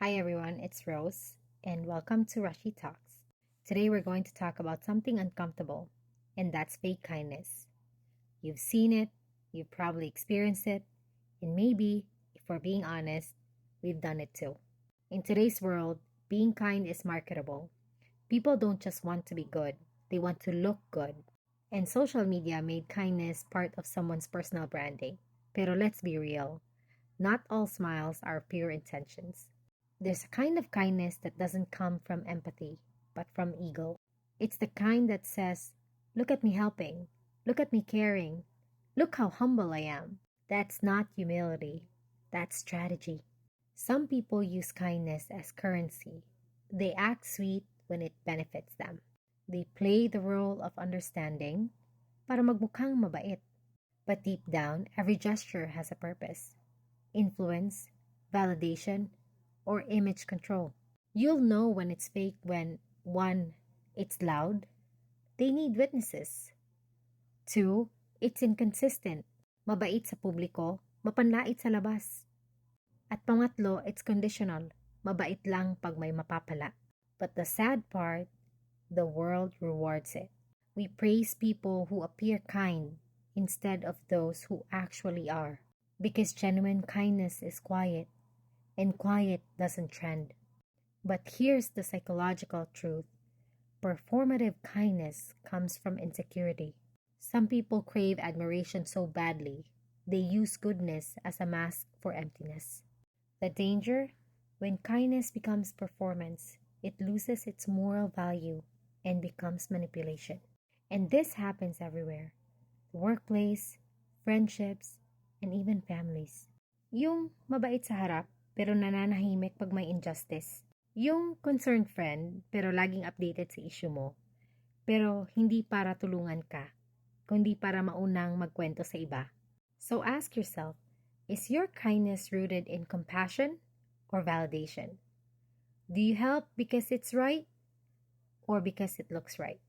Hi everyone, it's Rose, and welcome to Rashi Talks. Today we're going to talk about something uncomfortable, and that's fake kindness. You've seen it, you've probably experienced it, and maybe, if we're being honest, we've done it too. In today's world, being kind is marketable. People don't just want to be good, they want to look good. And social media made kindness part of someone's personal branding. Pero let's be real, not all smiles are pure intentions. There's a kind of kindness that doesn't come from empathy, but from ego. It's the kind that says, look at me helping, look at me caring, look how humble I am. That's not humility, that's strategy. Some people use kindness as currency. They act sweet when it benefits them. They play the role of understanding para magmukhang mabait. But deep down, every gesture has a purpose: influence, validation, or image control. You'll know when it's fake when 1. It's loud. They need witnesses. 2. It's inconsistent. Mabait sa publiko, mapanlait sa labas. At pangatlo, it's conditional. Mabait lang pag may mapapala. But the sad part, the world rewards it. We praise people who appear kind instead of those who actually are. Because genuine kindness is quiet, and quiet doesn't trend. But here's the psychological truth: performative kindness comes from insecurity. Some people crave admiration so badly, they use goodness as a mask for emptiness. The danger? When kindness becomes performance, it loses its moral value and becomes manipulation. And this happens everywhere: the workplace, friendships, and even families. Yung mabait sa harap pero nananahimik pag may injustice. Yung concerned friend pero laging updated sa issue mo, pero hindi para tulungan ka, kundi para maunang magkwento sa iba. So ask yourself, is your kindness rooted in compassion or validation? Do you help because it's right or because it looks right?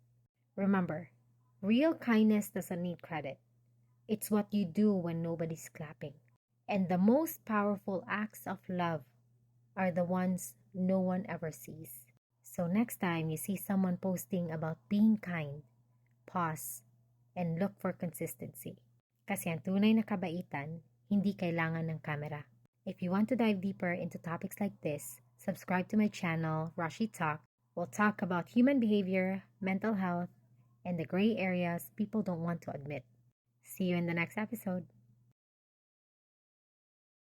Remember, real kindness doesn't need credit. It's what you do when nobody's clapping. And the most powerful acts of love are the ones no one ever sees. So next time you see someone posting about being kind, pause and look for consistency. Kasi ang tunay na kabaitan, hindi kailangan ng camera. If you want to dive deeper into topics like this, subscribe to my channel, Rashi Talk. We'll talk about human behavior, mental health, and the gray areas people don't want to admit. See you in the next episode.